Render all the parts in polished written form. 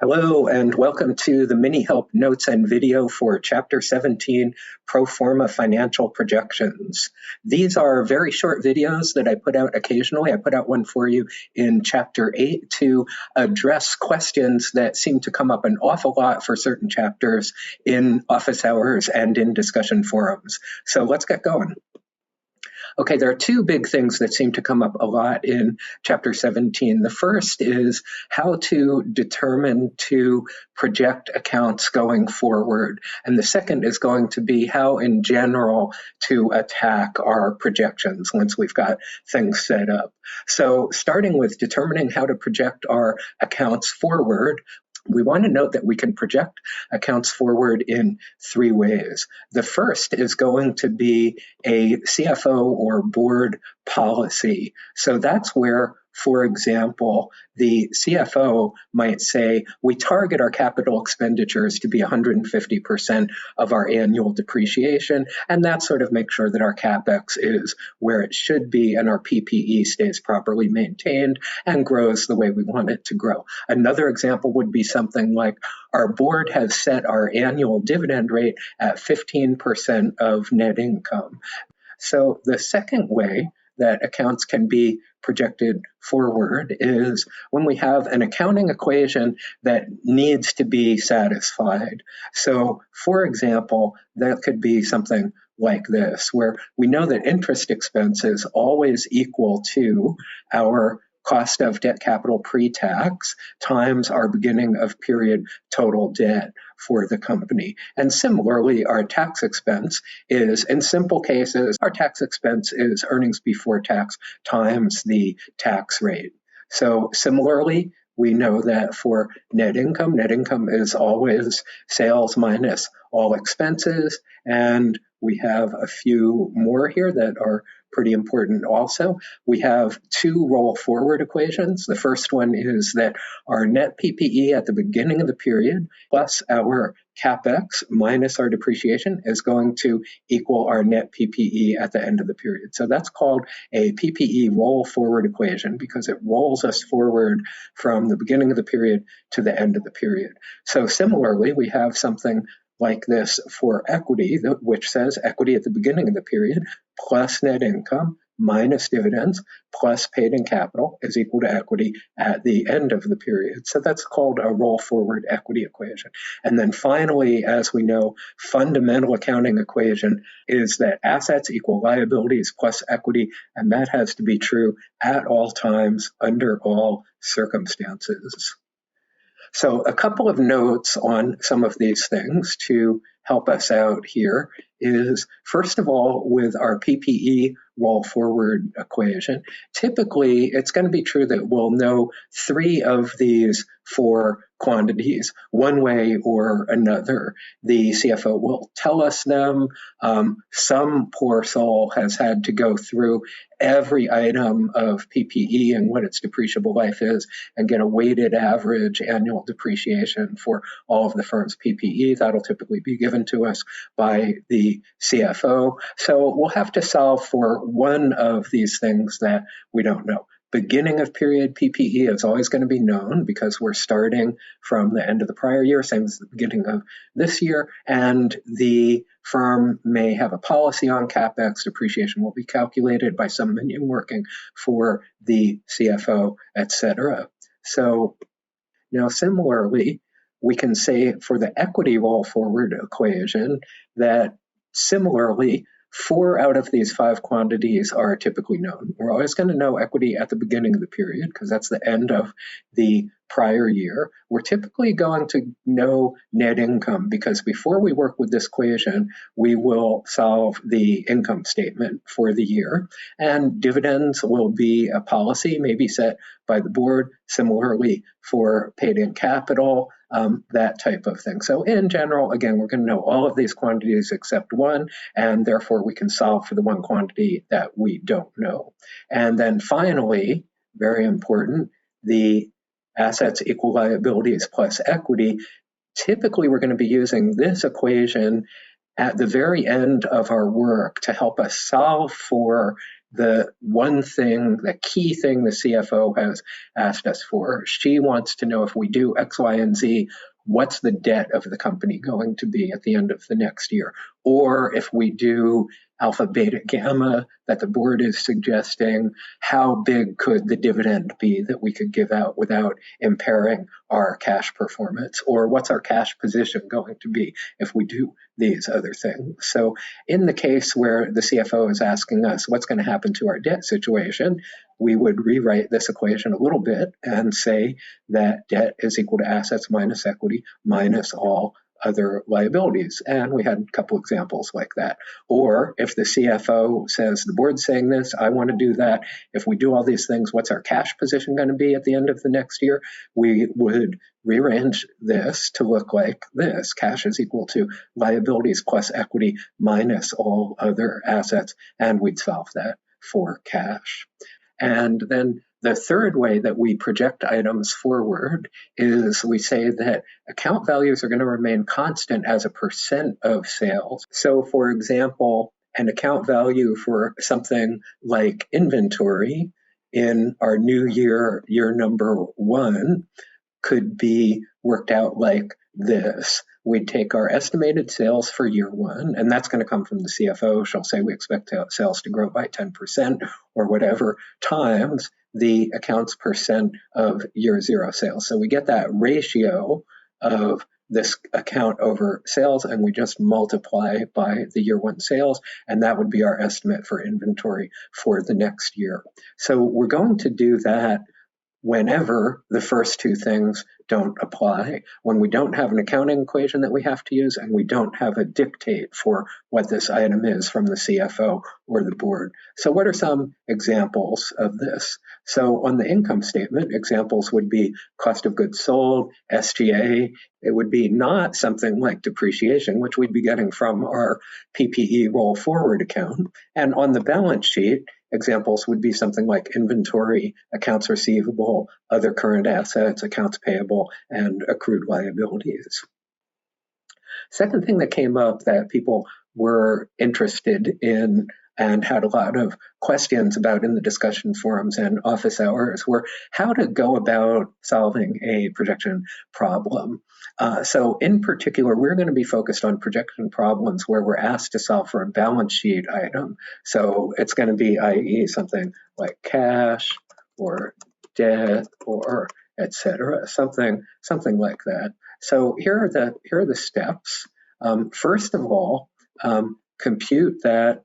Hello and welcome to the MiniHelp notes and video for Chapter 17 Pro Forma Financial Projections. These are very short videos that I put out occasionally. I put out one for you in Chapter 8 to address questions that seem to come up an awful lot for certain chapters in office hours and in discussion forums. So let's get going. Okay, there are two big things that seem to come up a lot in Chapter 17. The first is how to determine to project accounts going forward. And the second is going to be how, in general, to attack our projections once we've got things set up. So starting with determining how to project our accounts forward, we want to note that we can project accounts forward in three ways. The first is going to be a CFO or board policy. So that's where, for example, the CFO might say, we target our capital expenditures to be 150% of our annual depreciation, and that sort of makes sure that our CapEx is where it should be and our PPE stays properly maintained and grows the way we want it to grow. Another example would be something like, our board has set our annual dividend rate at 15% of net income. So the second way that accounts can be projected forward is when we have an accounting equation that needs to be satisfied. So, for example, that could be something like this, where we know that interest expense is always equal to our cost of debt capital pre-tax times our beginning of period total debt for the company. And similarly, our tax expense is, in simple cases, our tax expense is earnings before tax times the tax rate. So similarly, we know that for net income is always sales minus all expenses, and we have a few more here that are pretty important also. We have two roll forward equations. The first one is that our net PPE at the beginning of the period plus our CapEx minus our depreciation is going to equal our net PPE at the end of the period. So that's called a PPE roll forward equation because it rolls us forward from the beginning of the period to the end of the period. So similarly, we have something like this for equity, which says equity at the beginning of the period plus net income minus dividends plus paid in capital is equal to equity at the end of the period. So that's called a roll forward equity equation. And then finally, as we know, fundamental accounting equation is that assets equal liabilities plus equity, and that has to be true at all times under all circumstances. So a couple of notes on some of these things to help us out here is, first of all, with our PPE roll forward equation, typically it's going to be true that we'll know three of these four quantities one way or another. The CFO will tell us them. Some poor soul has had to go through every item of PPE and what its depreciable life is and get a weighted average annual depreciation for all of the firm's PPE. That'll typically be given to us by the CFO. So we'll have to solve for one of these things that we don't know. Beginning of period PPE is always going to be known because we're starting from the end of the prior year, same as the beginning of this year, and the firm may have a policy on CapEx. Depreciation will be calculated by some minion working for the CFO, etc. So now similarly, we can say for the equity roll forward equation that similarly, 4 out of these 5 quantities are typically known. We're always going to know equity at the beginning of the period because that's the end of the prior year. We're typically going to know net income because before we work with this equation, we will solve the income statement for the year. And dividends will be a policy maybe set by the board, similarly for paid in capital, that type of thing. So in general, again, we're going to know all of these quantities except one, and therefore we can solve for the one quantity that we don't know. And then finally, very important, the assets equal liabilities plus equity. Typically, we're going to be using this equation at the very end of our work to help us solve for the key thing the CFO has asked us for. She wants to know if we do X, Y, and Z, what's the debt of the company going to be at the end of the next year? Or if we do alpha, beta, gamma that the board is suggesting, how big could the dividend be that we could give out without impairing our cash performance? Or what's our cash position going to be if we do these other things? So in the case where the CFO is asking us what's going to happen to our debt situation, we would rewrite this equation a little bit and say that debt is equal to assets minus equity minus all other liabilities. And we had a couple examples like that. Or if the CFO says, the board's saying this, I want to do that. If we do all these things, what's our cash position going to be at the end of the next year? We would rearrange this to look like this. Cash is equal to liabilities plus equity minus all other assets. And we'd solve that for cash. And then the third way that we project items forward is we say that account values are going to remain constant as a percent of sales. So for example, an account value for something like inventory in our new year number 1, could be worked out like this. We'd take our estimated sales for year 1, and that's going to come from the CFO. She'll say we expect sales to grow by 10% or whatever, times the accounts percent of year 0 sales. So we get that ratio of this account over sales, and we just multiply by the year 1 sales, and that would be our estimate for inventory for the next year. So we're going to do that whenever the first two things don't apply, when we don't have an accounting equation that we have to use and we don't have a dictate for what this item is from the CFO or the board. So what are some examples of this? So on the income statement, examples would be cost of goods sold, SG&A. It would be not something like depreciation, which we'd be getting from our PPE roll forward account. And on the balance sheet, examples would be something like inventory, accounts receivable, other current assets, accounts payable, and accrued liabilities. Second thing that came up that people were interested in and had a lot of questions about in the discussion forums and office hours were how to go about solving a projection problem. So in particular, we're going to be focused on projection problems where we're asked to solve for a balance sheet item. So it's going to be, i.e., something like cash or debt or etc., something like that. So here are the steps. First of all, compute that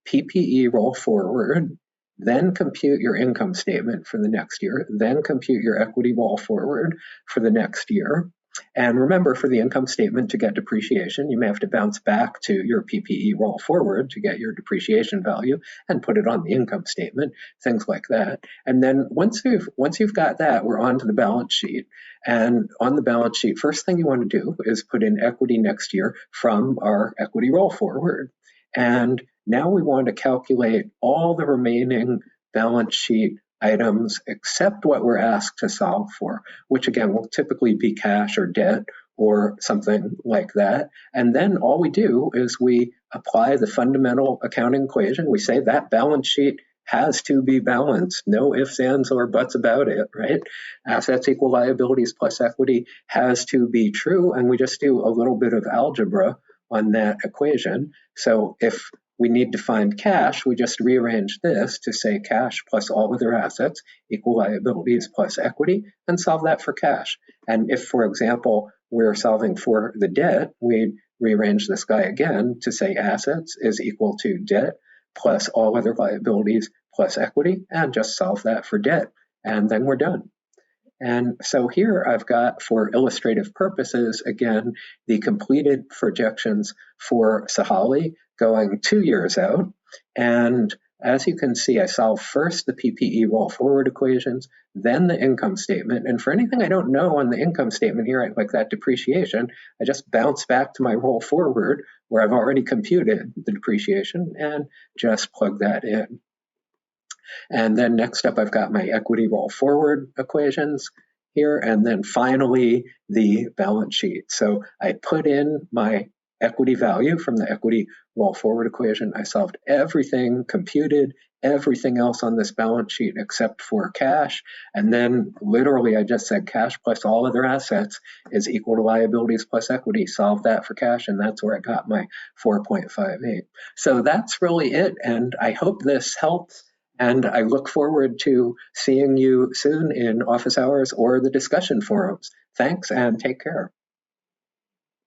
PPE roll forward, then compute your income statement for the next year, then compute your equity roll forward for the next year. And remember, for the income statement to get depreciation, you may have to bounce back to your PPE roll forward to get your depreciation value and put it on the income statement, things like that. And then once you've got that, we're on to the balance sheet. And on the balance sheet, first thing you want to do is put in equity next year from our equity roll forward. And now we want to calculate all the remaining balance sheet items except what we're asked to solve for, which again will typically be cash or debt or something like that. And then all we do is we apply the fundamental accounting equation. We say that balance sheet has to be balanced, no ifs, ands, or buts about it, right? Assets equal liabilities plus equity has to be true, and we just do a little bit of algebra on that equation. So if we need to find cash, we just rearrange this to say cash plus all other assets equal liabilities plus equity and solve that for cash. And if, for example, we're solving for the debt, we rearrange this guy again to say assets is equal to debt plus all other liabilities plus equity and just solve that for debt. And then we're done. And so here I've got, for illustrative purposes, again, the completed projections for Sahali going 2 years out. And as you can see, I solve first the PPE roll forward equations, then the income statement. And for anything I don't know on the income statement here, like that depreciation, I just bounce back to my roll forward where I've already computed the depreciation and just plug that in. And then next up, I've got my equity roll forward equations here, and then finally the balance sheet. So I put in my equity value from the equity roll forward equation. I solved everything, computed everything else on this balance sheet except for cash. And then literally I just said cash plus all other assets is equal to liabilities plus equity. Solve that for cash, and that's where I got my 4.58. So that's really it. And I hope this helps. And I look forward to seeing you soon in office hours or the discussion forums. Thanks and take care.